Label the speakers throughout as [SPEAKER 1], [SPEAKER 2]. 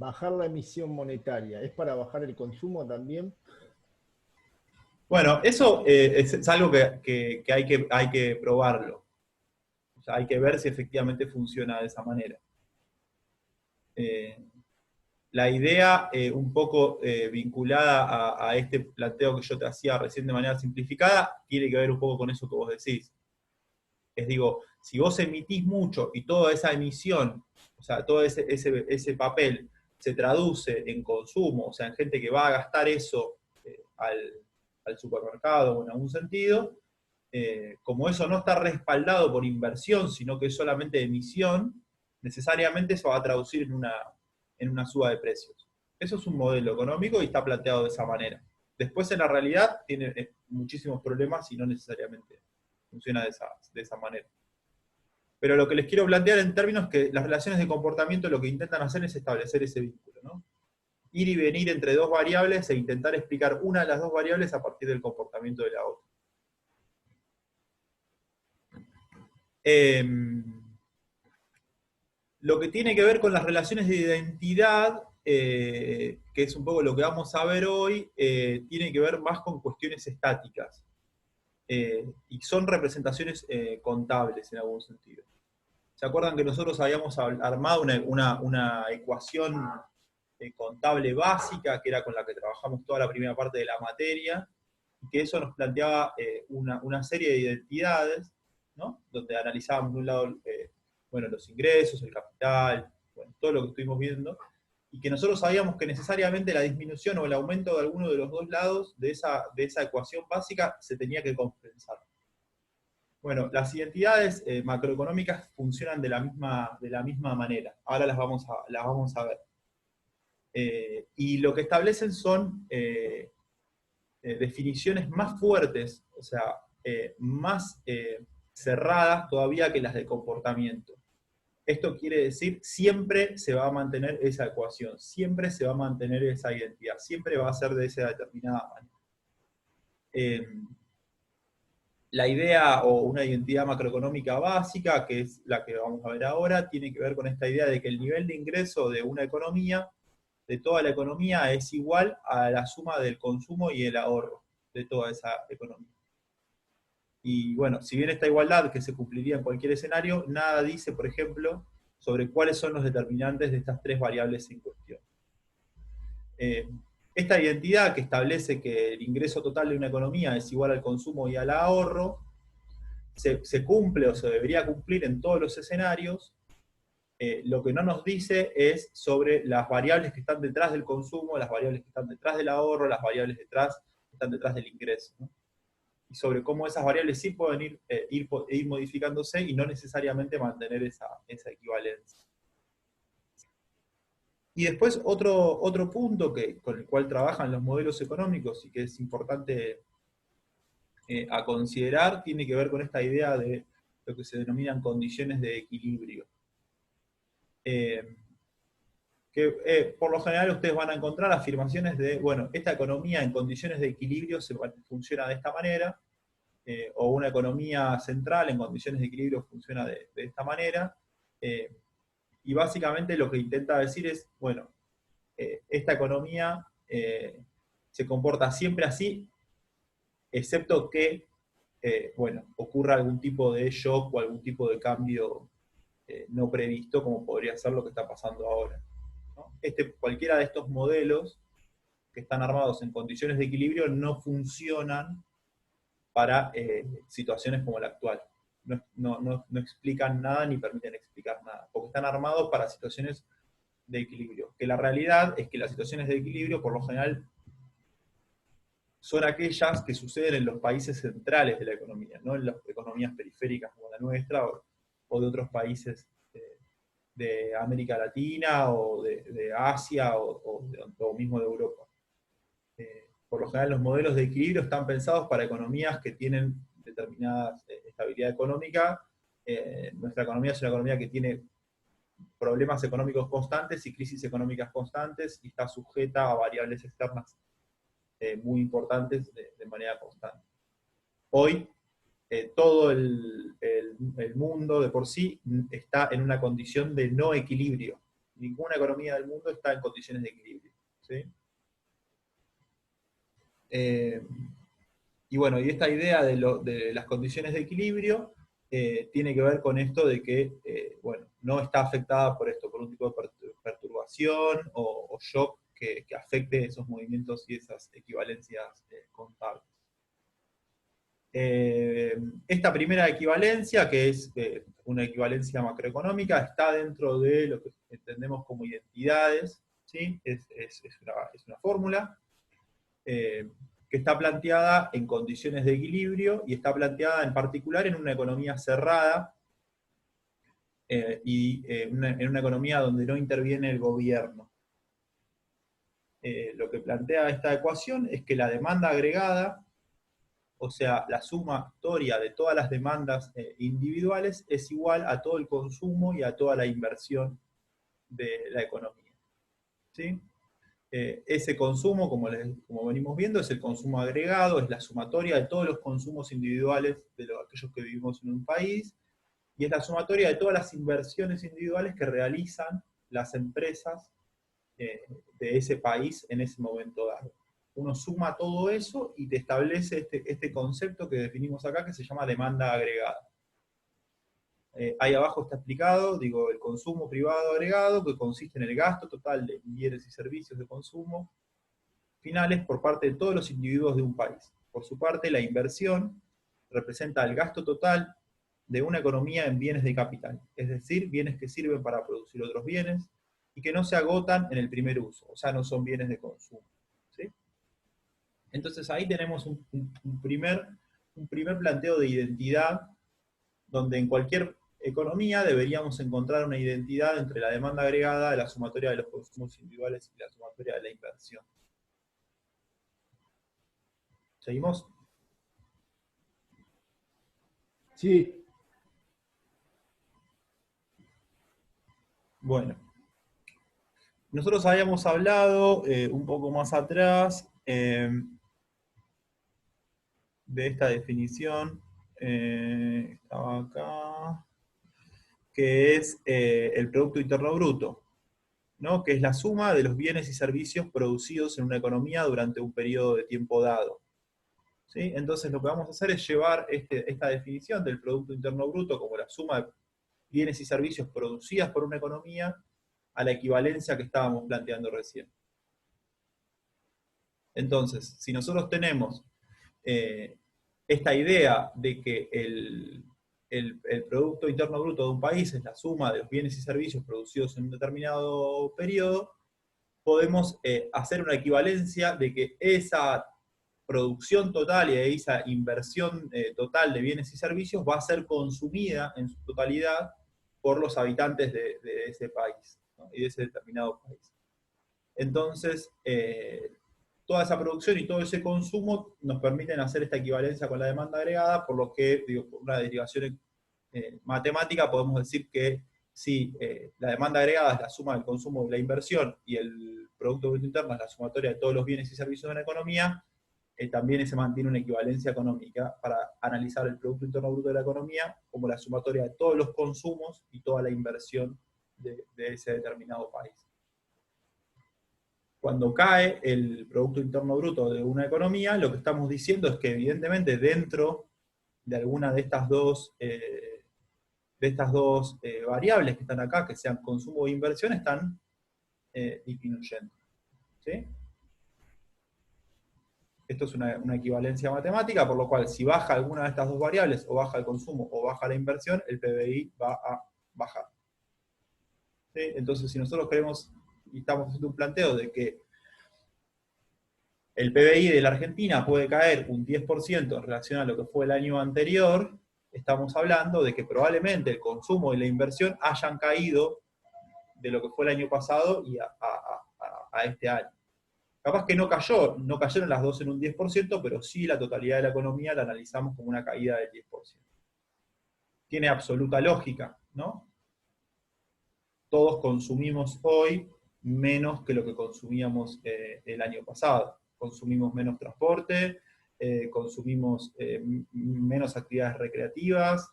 [SPEAKER 1] bajar la emisión monetaria, ¿es para bajar el consumo también?
[SPEAKER 2] Bueno, eso es algo que hay que probarlo. O sea, hay que ver si efectivamente funciona de esa manera. Eh, la idea, un poco vinculada a este planteo que yo te hacía recién de manera simplificada, tiene que ver un poco con eso que vos decís. Es digo, si vos emitís mucho y toda esa emisión, o sea, todo ese papel se traduce en consumo, o sea, en gente que va a gastar eso al supermercado o en algún sentido, como eso no está respaldado por inversión, sino que es solamente emisión, necesariamente eso va a traducir en una suba de precios. Eso es un modelo económico y está planteado de esa manera. Después en la realidad tiene muchísimos problemas y no necesariamente funciona de esa manera. Pero lo que les quiero plantear en términos que las relaciones de comportamiento lo que intentan hacer es establecer ese vínculo, ¿no? Ir y venir entre dos variables e intentar explicar una de las dos variables a partir del comportamiento de la otra. Lo que tiene que ver con las relaciones de identidad, que es un poco lo que vamos a ver hoy, tiene que ver más con cuestiones estáticas. Y son representaciones contables en algún sentido. ¿Se acuerdan que nosotros habíamos armado una ecuación contable básica, que era con la que trabajamos toda la primera parte de la materia, y que eso nos planteaba una serie de identidades, ¿no? Donde analizábamos de un lado bueno, los ingresos, el capital, bueno, todo lo que estuvimos viendo, y que nosotros sabíamos que necesariamente la disminución o el aumento de alguno de los dos lados de esa ecuación básica se tenía que compensar. Bueno, las identidades macroeconómicas funcionan de la misma manera. Ahora las vamos a ver. Y lo que establecen son definiciones más fuertes, o sea, más cerradas todavía que las de comportamiento. Esto quiere decir, siempre se va a mantener esa ecuación, siempre se va a mantener esa identidad, siempre va a ser de esa determinada manera. La idea o una identidad macroeconómica básica, que es la que vamos a ver ahora, tiene que ver con esta idea de que el nivel de ingreso de una economía, de toda la economía, es igual a la suma del consumo y el ahorro de toda esa economía. Y bueno, si bien esta igualdad que se cumpliría en cualquier escenario, nada dice, por ejemplo, sobre cuáles son los determinantes de estas tres variables en cuestión. Esta identidad que establece que el ingreso total de una economía es igual al consumo y al ahorro, se cumple o se debería cumplir en todos los escenarios. Lo que no nos dice es sobre las variables que están detrás del consumo, las variables que están detrás del ahorro, las variables que están detrás del ingreso, ¿no? Y sobre cómo esas variables sí pueden ir modificándose y no necesariamente mantener esa equivalencia. Y después otro punto con el cual trabajan los modelos económicos y que es importante a considerar, tiene que ver con esta idea de lo que se denominan condiciones de equilibrio. Por lo general ustedes van a encontrar afirmaciones de, bueno, esta economía en condiciones de equilibrio funciona de esta manera, o una economía central en condiciones de equilibrio funciona de esta manera, y básicamente lo que intenta decir es, bueno, esta economía se comporta siempre así, excepto que, bueno, ocurra algún tipo de shock o algún tipo de cambio no previsto, como podría ser lo que está pasando ahora, ¿no? Cualquiera de estos modelos que están armados en condiciones de equilibrio no funcionan para situaciones como la actual. No explican nada ni permiten explicar nada, porque están armados para situaciones de equilibrio. Que la realidad es que las situaciones de equilibrio, por lo general, son aquellas que suceden en los países centrales de la economía, no en las economías periféricas como la nuestra o de otros países de América Latina o de Asia o mismo de Europa. Por lo general los modelos de equilibrio están pensados para economías que tienen determinada estabilidad económica. Nuestra economía es una economía que tiene problemas económicos constantes y crisis económicas constantes y está sujeta a variables externas muy importantes de manera constante. Hoy todo el mundo de por sí está en una condición de no equilibrio, ninguna economía del mundo está en condiciones de equilibrio. ¿Sí? Y bueno, y esta idea de las condiciones de equilibrio tiene que ver con esto de que, bueno, no está afectada por esto, por un tipo de perturbación o shock que afecte esos movimientos y esas equivalencias contables. Esta primera equivalencia, que es una equivalencia macroeconómica, está dentro de lo que entendemos como identidades, ¿sí? Es una fórmula que está planteada en condiciones de equilibrio y está planteada en particular en una economía cerrada en una economía donde no interviene el gobierno. Lo que plantea esta ecuación es que la demanda agregada, o sea, la sumatoria de todas las demandas individuales, es igual a todo el consumo y a toda la inversión de la economía. ¿Sí? Ese consumo, como venimos viendo, es el consumo agregado, es la sumatoria de todos los consumos individuales de aquellos que vivimos en un país, y es la sumatoria de todas las inversiones individuales que realizan las empresas de ese país en ese momento dado. Uno suma todo eso y te establece este concepto que definimos acá, que se llama demanda agregada. Ahí abajo está explicado, digo, el consumo privado agregado, que consiste en el gasto total de bienes y servicios de consumo finales por parte de todos los individuos de un país. Por su parte, la inversión representa el gasto total de una economía en bienes de capital, es decir, bienes que sirven para producir otros bienes y que no se agotan en el primer uso, o sea, no son bienes de consumo. ¿Sí? Entonces ahí tenemos un primer planteo de identidad, donde en cualquier economía deberíamos encontrar una identidad entre la demanda agregada, la sumatoria de los consumos individuales y la sumatoria de la inversión. ¿Seguimos?
[SPEAKER 1] Sí,
[SPEAKER 2] Bueno, nosotros habíamos hablado un poco más atrás de esta definición, estaba acá, que es el Producto Interno Bruto, ¿no? Que es la suma de los bienes y servicios producidos en una economía durante un periodo de tiempo dado. ¿Sí? Entonces lo que vamos a hacer es llevar esta definición del Producto Interno Bruto como la suma de bienes y servicios producidas por una economía a la equivalencia que estábamos planteando recién. Entonces, si nosotros tenemos esta idea de que el Producto Interno Bruto de un país es la suma de los bienes y servicios producidos en un determinado periodo, podemos hacer una equivalencia de que esa producción total y esa inversión total de bienes y servicios va a ser consumida en su totalidad por los habitantes de ese país, ¿no? Y de ese determinado país. Entonces, toda esa producción y todo ese consumo nos permiten hacer esta equivalencia con la demanda agregada, por lo que, digo, por una derivación matemática, podemos decir que si la demanda agregada es la suma del consumo de la inversión y el Producto Bruto Interno es la sumatoria de todos los bienes y servicios de una economía, también se mantiene una equivalencia económica para analizar el Producto Interno Bruto de la economía como la sumatoria de todos los consumos y toda la inversión de ese determinado país. Cuando cae el Producto Interno Bruto de una economía, lo que estamos diciendo es que evidentemente dentro de alguna de estas dos variables que están acá, que sean consumo e inversión, están disminuyendo. ¿Sí? Esto es una equivalencia matemática, por lo cual si baja alguna de estas dos variables, o baja el consumo o baja la inversión, el PBI va a bajar. ¿Sí? Entonces, si nosotros queremos, y estamos haciendo un planteo de que el PBI de la Argentina puede caer un 10% en relación a lo que fue el año anterior, estamos hablando de que probablemente el consumo y la inversión hayan caído de lo que fue el año pasado y a este año. Capaz que no cayeron las dos en un 10%, pero sí la totalidad de la economía la analizamos como una caída del 10%. Tiene absoluta lógica, ¿no? Todos consumimos hoy menos que lo que consumíamos el año pasado. Consumimos menos transporte, consumimos menos actividades recreativas,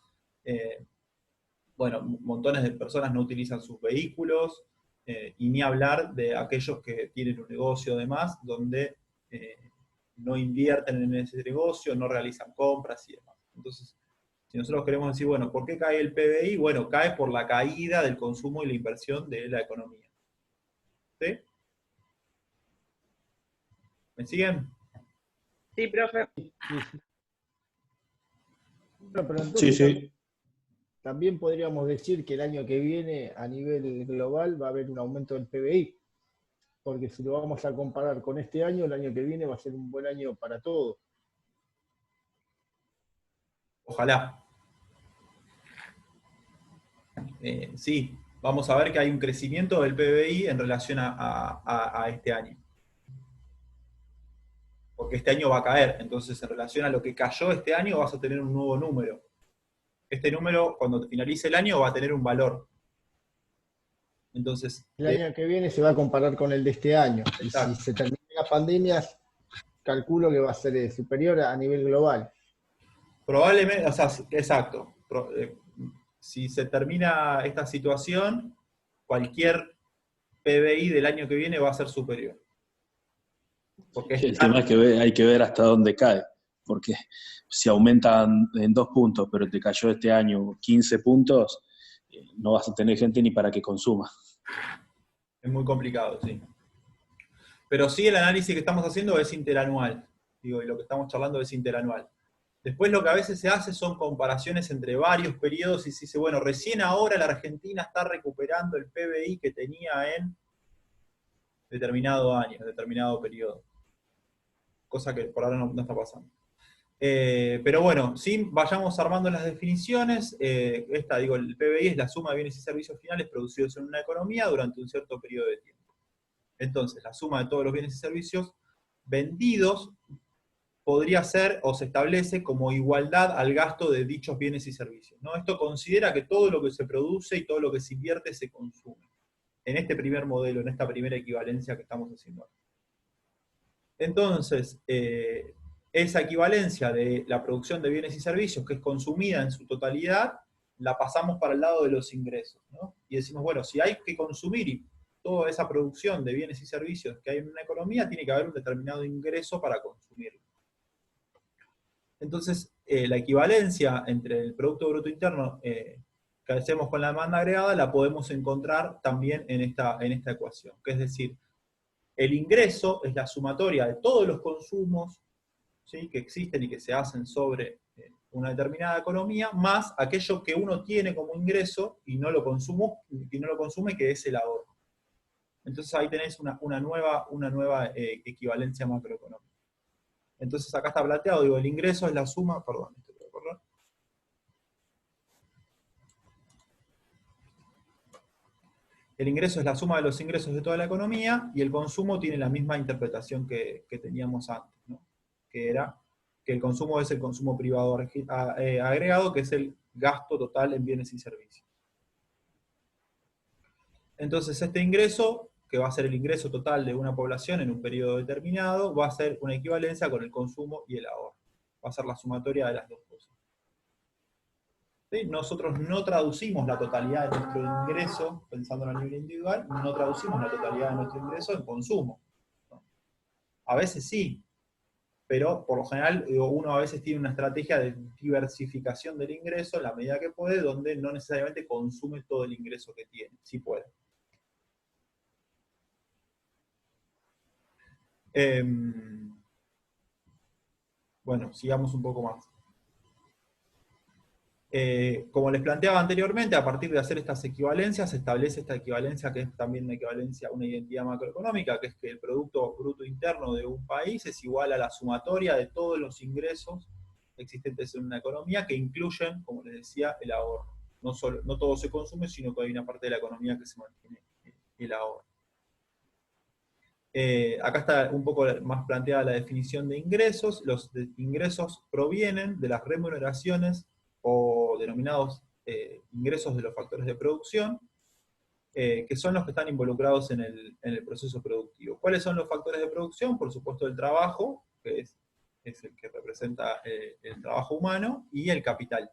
[SPEAKER 2] bueno, montones de personas no utilizan sus vehículos, y ni hablar de aquellos que tienen un negocio además, donde no invierten en ese negocio, no realizan compras y demás. Entonces, si nosotros queremos decir, bueno, ¿por qué cae el PBI? Bueno, cae por la caída del consumo y la inversión de la economía. ¿Sí? ¿Me siguen?
[SPEAKER 3] Sí, profe.
[SPEAKER 1] Sí, sí. Bueno, pero
[SPEAKER 4] Sí,
[SPEAKER 1] entonces
[SPEAKER 4] sí.
[SPEAKER 1] también podríamos decir que el año que viene a nivel global va a haber un aumento del PBI, porque si lo vamos a comparar con este año, el año que viene va a ser un buen año para todos.
[SPEAKER 2] Ojalá. Sí, vamos a ver que hay un crecimiento del PBI en relación a este año. Porque este año va a caer, entonces en relación a lo que cayó este año vas a tener un nuevo número. Este número, cuando finalice el año, va a tener un valor. Entonces,
[SPEAKER 1] El año que viene se va a comparar con el de este año. Y si
[SPEAKER 2] exacto.
[SPEAKER 1] se termina la pandemia, calculo que va a ser superior a nivel global.
[SPEAKER 2] Probablemente, o sea, exacto. Si se termina esta situación, cualquier PBI del año que viene va a ser superior. Porque
[SPEAKER 4] El tema es que hay que ver hasta dónde cae, porque si aumentan en 2 puntos, pero te cayó este año 15 puntos, no vas a tener gente ni para que consuma.
[SPEAKER 2] es muy complicado, sí. Pero sí el análisis que estamos haciendo es interanual. Digo, y lo que estamos charlando es interanual. Después lo que a veces se hace son comparaciones entre varios periodos y se dice, bueno, recién ahora la Argentina está recuperando el PBI que tenía en determinado año, determinado periodo. Cosa que por ahora no está pasando. Pero bueno, sí, vayamos armando las definiciones. El PBI es la suma de bienes y servicios finales producidos en una economía durante un cierto periodo de tiempo. Entonces, la suma de todos los bienes y servicios vendidos podría ser o se establece como igualdad al gasto de dichos bienes y servicios, ¿no? Esto considera que todo lo que se produce y todo lo que se invierte se consume. En este primer modelo, en esta primera equivalencia que estamos haciendo ahora. Entonces, esa equivalencia de la producción de bienes y servicios que es consumida en su totalidad, la pasamos para el lado de los ingresos, ¿no? Y decimos, bueno, si hay que consumir toda esa producción de bienes y servicios que hay en una economía, tiene que haber un determinado ingreso para consumirlo. Entonces, la equivalencia entre el Producto Bruto Interno que hacemos con la demanda agregada la podemos encontrar también en esta ecuación, que es decir, el ingreso es la sumatoria de todos los consumos, ¿sí?, que existen y que se hacen sobre una determinada economía, más aquello que uno tiene como ingreso y no lo consume, que es el ahorro. Entonces ahí tenés una nueva equivalencia macroeconómica. Entonces acá está planteado, digo, el ingreso es la suma, perdón, esto voy a correr. El ingreso es la suma de los ingresos de toda la economía y el consumo tiene la misma interpretación que teníamos antes, ¿no? Que era que el consumo es el consumo privado agregado, que es el gasto total en bienes y servicios. Entonces este ingreso, que va a ser el ingreso total de una población en un periodo determinado, va a ser una equivalencia con el consumo y el ahorro. Va a ser la sumatoria de las dos cosas. ¿Sí? Nosotros no traducimos la totalidad de nuestro ingreso, pensando en el nivel individual, no traducimos la totalidad de nuestro ingreso en consumo, ¿no? A veces sí, pero por lo general uno a veces tiene una estrategia de diversificación del ingreso en la medida que puede, donde no necesariamente consume todo el ingreso que tiene, sí puede. Bueno, sigamos un poco más. Como les planteaba anteriormente, a partir de hacer estas equivalencias, se establece esta equivalencia que es también una equivalencia, una identidad macroeconómica, que es que el Producto Bruto Interno de un país es igual a la sumatoria de todos los ingresos existentes en una economía, que incluyen, como les decía, el ahorro. No todo se consume, sino que hay una parte de la economía que se mantiene el ahorro. Acá está un poco más planteada la definición de ingresos. Los ingresos provienen de las remuneraciones o denominados ingresos de los factores de producción, que son los que están involucrados en el proceso productivo. ¿Cuáles son los factores de producción? Por supuesto el trabajo, que es el que representa el trabajo humano, y el capital,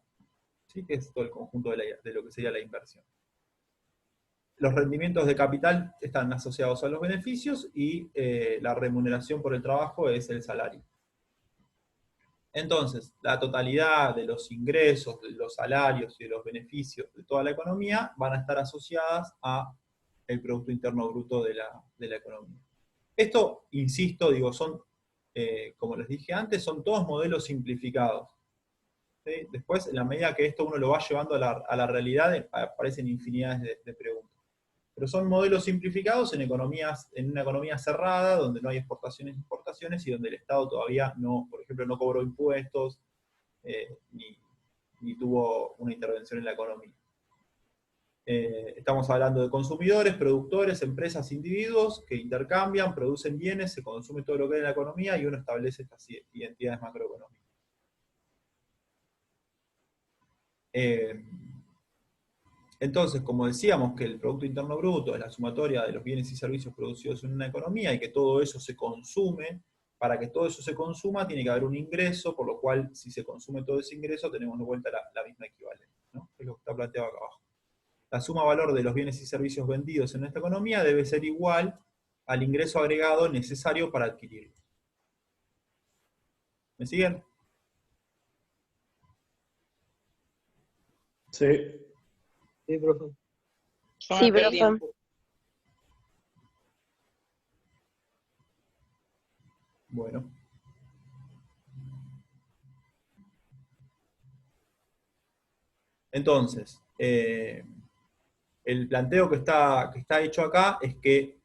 [SPEAKER 2] ¿sí?, que es todo el conjunto de lo que sería la inversión. los rendimientos de capital están asociados a los beneficios y la remuneración por el trabajo es el salario. Entonces, la totalidad de los ingresos, de los salarios y de los beneficios de toda la economía van a estar asociadas a el Producto Interno Bruto de la economía. Esto, insisto, digo, son, como les dije antes, son todos modelos simplificados. ¿Sí? Después, en la medida que esto uno lo va llevando a la realidad, aparecen infinidades de preguntas. Pero son modelos simplificados en una economía cerrada, donde no hay exportaciones e importaciones, y donde el Estado todavía no, por ejemplo, no cobró impuestos, ni tuvo una intervención en la economía. Estamos hablando de consumidores, productores, empresas, individuos que intercambian, producen bienes, se consume todo lo que hay en la economía y uno establece estas identidades macroeconómicas. Entonces, como decíamos que el Producto Interno Bruto es la sumatoria de los bienes y servicios producidos en una economía y que todo eso se consume, para que todo eso se consuma tiene que haber un ingreso, por lo cual si se consume todo ese ingreso tenemos de vuelta la misma equivalencia, ¿no? Es lo que está planteado acá abajo. La suma valor de los bienes y servicios vendidos en esta economía debe ser igual al ingreso agregado necesario para adquirirlos. ¿Me siguen?
[SPEAKER 4] Sí.
[SPEAKER 5] Sí, profe.
[SPEAKER 3] Yo
[SPEAKER 6] Sí,
[SPEAKER 3] me perdí
[SPEAKER 6] profe.
[SPEAKER 3] un poco.
[SPEAKER 2] Bueno. Entonces, el planteo que está hecho acá es que,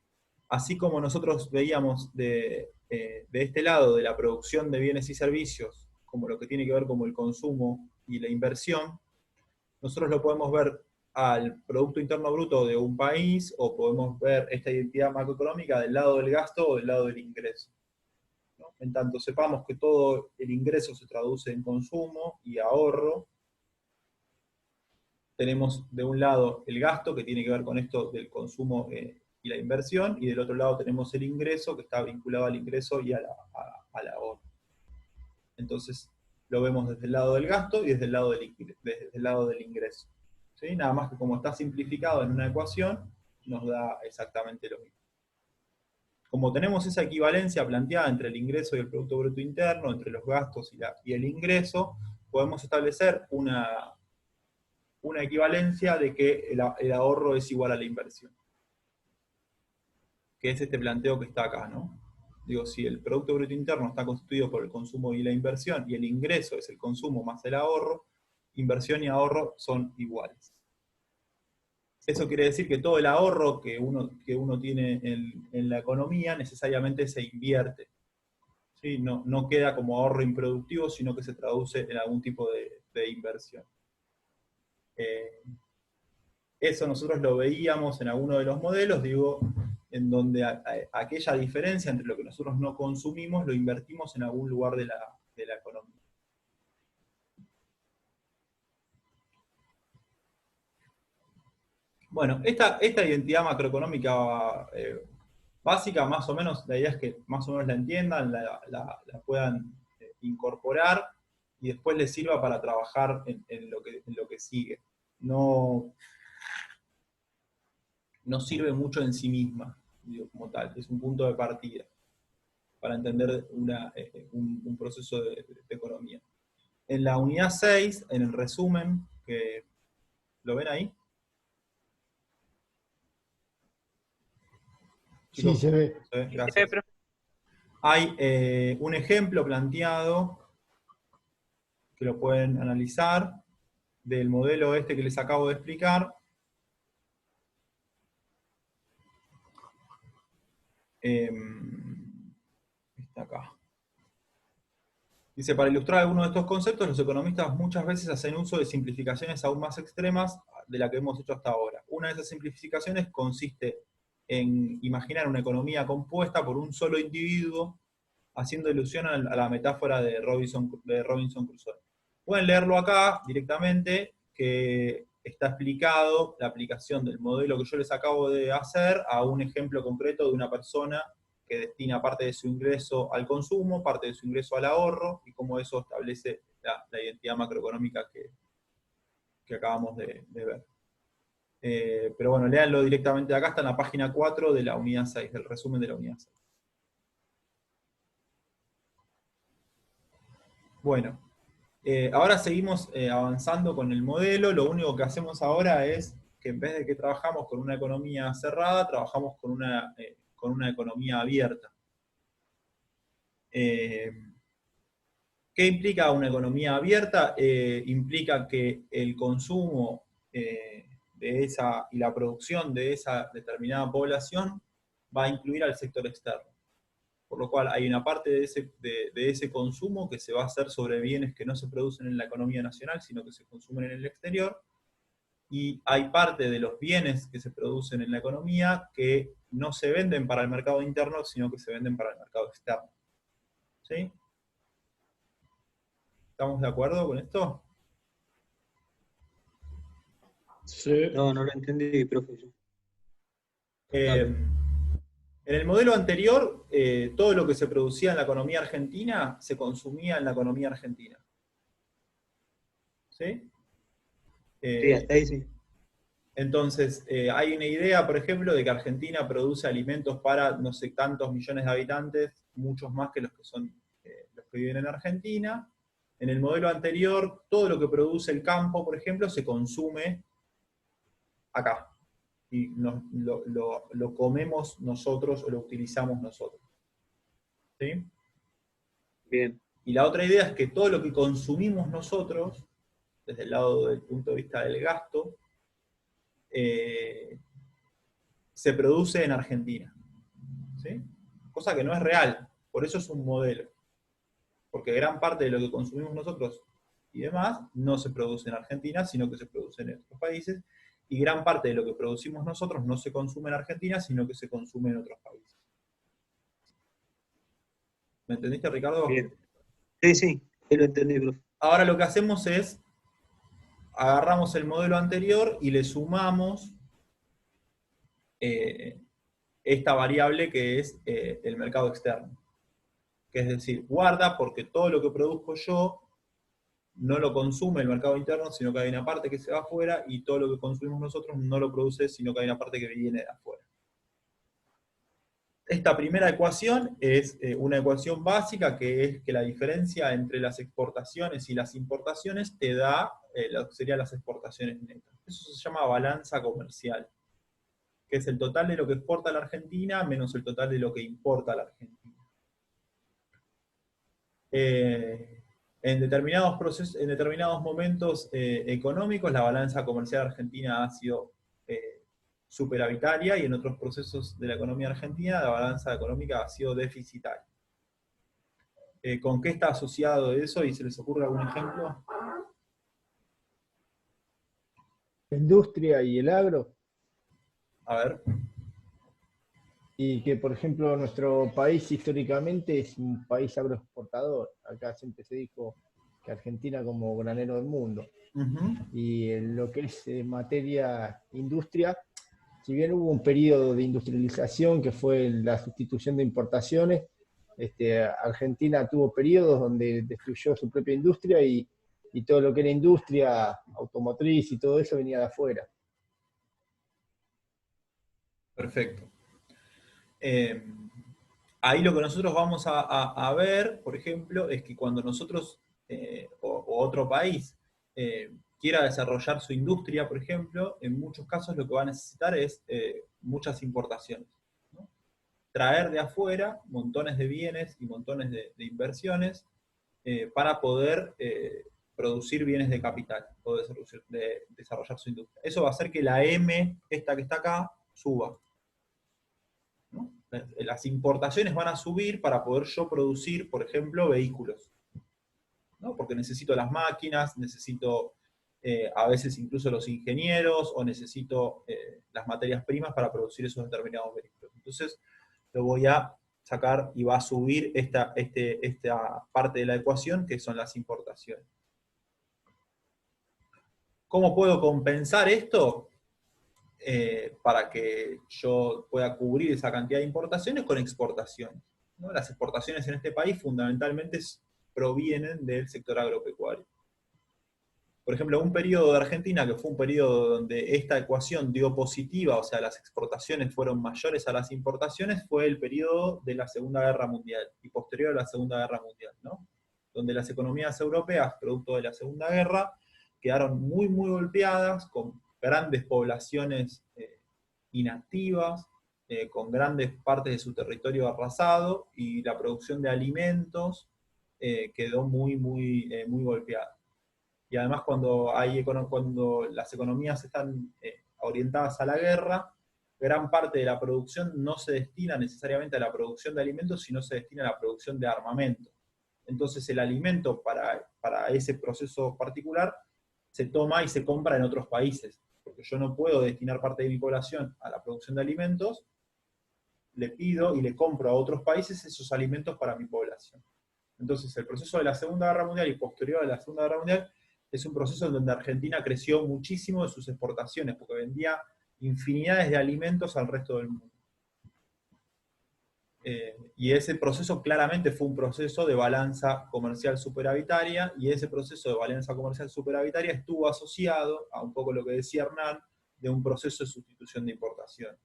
[SPEAKER 2] así como nosotros veíamos de este lado de la producción de bienes y servicios, como lo que tiene que ver como el consumo y la inversión, nosotros lo podemos ver al Producto Interno Bruto de un país, o podemos ver esta identidad macroeconómica del lado del gasto o del lado del ingreso, ¿no? En tanto sepamos que todo el ingreso se traduce en consumo y ahorro, tenemos de un lado el gasto, que tiene que ver con esto del consumo y la inversión, y del otro lado tenemos el ingreso, que está vinculado al ingreso y al ahorro. Entonces, lo vemos desde el lado del gasto y desde el lado del ingreso. ¿Sí? Nada más que como está simplificado en una ecuación, nos da exactamente lo mismo. Como tenemos esa equivalencia planteada entre el ingreso y el Producto Bruto Interno, entre los gastos y el ingreso, podemos establecer una equivalencia de que el ahorro es igual a la inversión. Que es este planteo que está acá, ¿no? Digo, si el Producto Bruto Interno está constituido por el consumo y la inversión, y el ingreso es el consumo más el ahorro, inversión y ahorro son iguales. Eso quiere decir que todo el ahorro que uno tiene en la economía necesariamente se invierte. ¿Sí? No queda como ahorro improductivo, sino que se traduce en algún tipo de inversión. Eso nosotros lo veíamos en alguno de los modelos, digo, en donde aquella diferencia entre lo que nosotros no consumimos lo invertimos en algún lugar de la economía. Bueno, esta identidad macroeconómica básica, más o menos, la idea es que más o menos la entiendan, la puedan incorporar, y después les sirva para trabajar en lo que sigue. No sirve mucho en sí misma, digo, como tal, es un punto de partida para entender un proceso de economía. En la unidad 6, en el resumen, que ¿lo ven ahí?
[SPEAKER 1] Sí, se ve.
[SPEAKER 2] Gracias. Hay un ejemplo planteado, que lo pueden analizar, del modelo este que les acabo de explicar. Está acá. Dice, para ilustrar algunos de estos conceptos, los economistas muchas veces hacen uso de simplificaciones aún más extremas de la que hemos hecho hasta ahora. Una de esas simplificaciones consiste en imaginar una economía compuesta por un solo individuo, haciendo ilusión a la metáfora de Robinson Crusoe. Pueden leerlo acá directamente, que está explicado la aplicación del modelo que yo les acabo de hacer a un ejemplo concreto de una persona que destina parte de su ingreso al consumo, parte de su ingreso al ahorro, y cómo eso establece la identidad macroeconómica que acabamos de ver. Pero bueno, léanlo directamente acá, está en la página 4 de la unidad 6, del resumen de la unidad 6. Bueno, ahora seguimos avanzando con el modelo. Lo único que hacemos ahora es que en vez de que trabajamos con una economía cerrada, trabajamos con una economía abierta. ¿Qué implica una economía abierta? Implica que el consumo y la producción de esa determinada población va a incluir al sector externo. Por lo cual hay una parte de ese consumo que se va a hacer sobre bienes que no se producen en la economía nacional, sino que se consumen en el exterior, y hay parte de los bienes que se producen en la economía que no se venden para el mercado interno, sino que se venden para el mercado externo. ¿Sí? ¿Estamos de acuerdo con esto?
[SPEAKER 4] Sí.
[SPEAKER 5] No, no lo entendí, profe.
[SPEAKER 2] En el modelo anterior, todo lo que se producía en la economía argentina se consumía en la economía argentina. ¿Sí?
[SPEAKER 5] Sí, hasta ahí sí.
[SPEAKER 2] Entonces, hay una idea, por ejemplo, de que Argentina produce alimentos para no sé tantos millones de habitantes, muchos más que los que son los que viven en Argentina. En el modelo anterior, todo lo que produce el campo, por ejemplo, se consume acá. Y lo comemos nosotros o lo utilizamos nosotros. ¿Sí?
[SPEAKER 5] Bien.
[SPEAKER 2] Y la otra idea es que todo lo que consumimos nosotros, desde el lado del punto de vista del gasto, se produce en Argentina. ¿Sí? Cosa que no es real, por eso es un modelo. Porque gran parte de lo que consumimos nosotros y demás no se produce en Argentina, sino que se produce en otros países, y gran parte de lo que producimos nosotros no se consume en Argentina, sino que se consume en otros países. ¿Me entendiste, Ricardo?
[SPEAKER 5] Bien. Sí, sí, sí lo entendí, profe.
[SPEAKER 2] Ahora lo que hacemos es, agarramos el modelo anterior y le sumamos esta variable que es el mercado externo. Que es decir, guarda porque todo lo que produzco yo no lo consume el mercado interno, sino que hay una parte que se va afuera, y todo lo que consumimos nosotros no lo produce, sino que hay una parte que viene de afuera. Esta primera ecuación es una ecuación básica, que es que la diferencia entre las exportaciones y las importaciones te da lo que serían las exportaciones netas. Eso se llama balanza comercial, que es el total de lo que exporta la Argentina menos el total de lo que importa la Argentina. En determinados momentos económicos, la balanza comercial argentina ha sido superavitaria, y en otros procesos de la economía argentina la balanza económica ha sido deficitaria. ¿Con qué está asociado eso? ¿Y se les ocurre algún ejemplo?
[SPEAKER 1] La industria y el agro,
[SPEAKER 2] A ver.
[SPEAKER 1] y que por ejemplo nuestro país históricamente es un país agroexportador. Acá siempre se dijo que Argentina como granero del mundo. Y en lo que es materia industria, si bien hubo un periodo de industrialización que fue la sustitución de importaciones, Argentina tuvo periodos donde destruyó su propia industria, y todo lo que era industria automotriz y todo eso venía de afuera.
[SPEAKER 2] Perfecto. Ahí lo que nosotros vamos a ver, por ejemplo, es que cuando nosotros, o otro país, quiera desarrollar su industria, por ejemplo, en muchos casos lo que va a necesitar es muchas importaciones, ¿no? Traer de afuera montones de bienes y montones de inversiones para poder producir bienes de capital o desarrollar su industria. Eso va a hacer que la M, esta que está acá, suba, ¿no? Las importaciones van a subir para poder yo producir, por ejemplo, vehículos, ¿no? Porque necesito las máquinas, necesito a veces incluso los ingenieros, o necesito las materias primas para producir esos determinados vehículos. Entonces lo voy a sacar y va a subir esta parte de la ecuación, que son las importaciones. ¿Cómo puedo compensar esto? Para que yo pueda cubrir esa cantidad de importaciones con exportaciones, ¿no? Las exportaciones en este país fundamentalmente provienen del sector agropecuario. por ejemplo, un periodo de Argentina, que fue un periodo donde esta ecuación dio positiva, o sea, las exportaciones fueron mayores a las importaciones, fue el periodo de la Segunda Guerra Mundial, y posterior a la Segunda Guerra Mundial, ¿no? Donde las economías europeas, producto de la Segunda Guerra, quedaron muy, muy golpeadas, con grandes poblaciones inactivas, con grandes partes de su territorio arrasado, y la producción de alimentos quedó muy, muy, muy golpeada. Y además cuando las economías están orientadas a la guerra, gran parte de la producción no se destina necesariamente a la producción de alimentos, sino se destina a la producción de armamento. Entonces el alimento para ese proceso particular se toma y se compra en otros países, porque yo no puedo destinar parte de mi población a la producción de alimentos, le pido y le compro a otros países esos alimentos para mi población. Entonces el proceso de la Segunda Guerra Mundial y posterior a la Segunda Guerra Mundial es un proceso en donde Argentina creció muchísimo de sus exportaciones, porque vendía infinidades de alimentos al resto del mundo. Y ese proceso claramente fue un proceso de balanza comercial superavitaria, y ese proceso de balanza comercial superavitaria estuvo asociado a un poco lo que decía Hernán, de un proceso de sustitución de importación.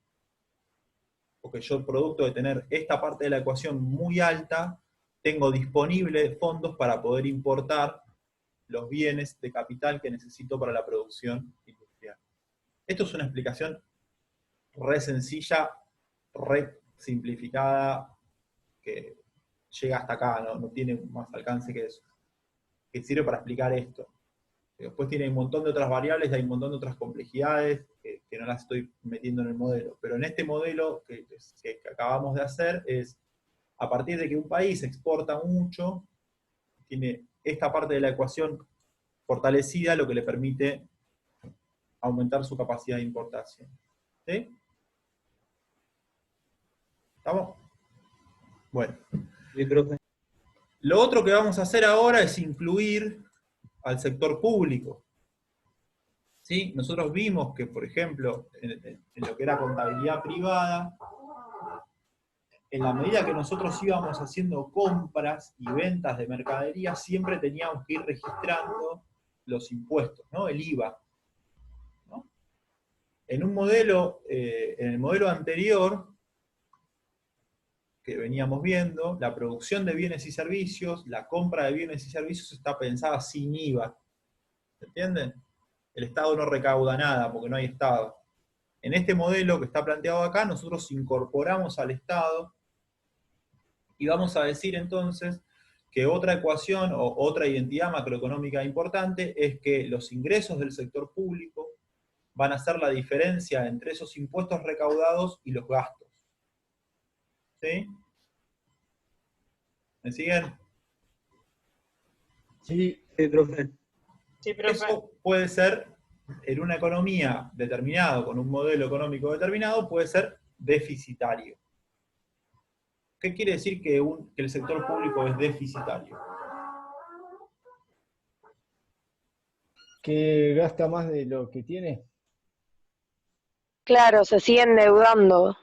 [SPEAKER 2] Porque yo, producto de tener esta parte de la ecuación muy alta, tengo disponibles fondos para poder importar los bienes de capital que necesito para la producción industrial. Esto es una explicación re sencilla, re simplificada, que llega hasta acá, no tiene más alcance que eso, que sirve para explicar esto. Después tiene un montón de otras variables y hay un montón de otras complejidades que no las estoy metiendo en el modelo. Pero en este modelo que acabamos de hacer es, a partir de que un país exporta mucho, tiene esta parte de la ecuación fortalecida, lo que le permite aumentar su capacidad de importación. ¿Sí? ¿Estamos? Bueno. Lo otro que vamos a hacer ahora es incluir al sector público. ¿Sí? Nosotros vimos que, por ejemplo, en lo que era contabilidad privada, en la medida que nosotros íbamos haciendo compras y ventas de mercadería, siempre teníamos que ir registrando los impuestos, ¿no? El IVA. ¿No? En un modelo, en el modelo anterior, que veníamos viendo, la producción de bienes y servicios, la compra de bienes y servicios está pensada sin IVA. ¿Se entienden? El Estado no recauda nada porque no hay Estado. En este modelo que está planteado acá, nosotros incorporamos al Estado y vamos a decir entonces que otra ecuación o otra identidad macroeconómica importante es que los ingresos del sector público van a ser la diferencia entre esos impuestos recaudados y los gastos. ¿Sí? ¿Me siguen?
[SPEAKER 1] Sí,
[SPEAKER 5] profe.
[SPEAKER 3] Sí, profe.
[SPEAKER 2] Eso puede ser, en una economía determinada, con un modelo económico determinado, puede ser deficitario. ¿Qué quiere decir que el sector público es deficitario?
[SPEAKER 1] que gasta más de lo que tiene.
[SPEAKER 6] Claro, se sigue endeudando.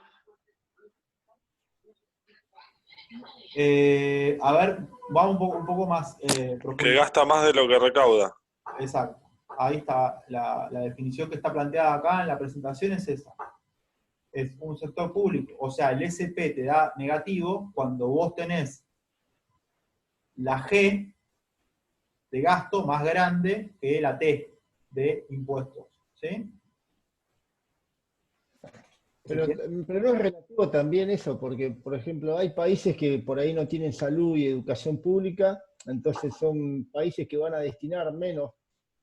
[SPEAKER 2] A ver, vamos un poco más profundo.
[SPEAKER 7] Que gasta más de lo que recauda.
[SPEAKER 2] Exacto. Ahí está la definición que está planteada acá en la presentación, es esa. Es un sector público. O sea, el SP te da negativo cuando vos tenés la G de gasto más grande que la T de impuestos. ¿Sí?
[SPEAKER 1] Pero no es relativo también eso, porque, por ejemplo, hay países que por ahí no tienen salud y educación pública, entonces son países que van a destinar menos,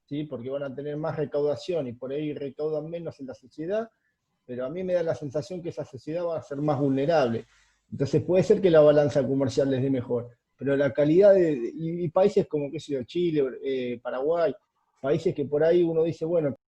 [SPEAKER 1] ¿sí? Porque van a tener más recaudación y por ahí recaudan menos en la sociedad, pero a mí me da la sensación que esa sociedad va a ser más vulnerable. Entonces puede ser que la balanza comercial les dé mejor, pero la calidad y países como, qué sé yo, Chile, Paraguay, países que por ahí uno dice, bueno,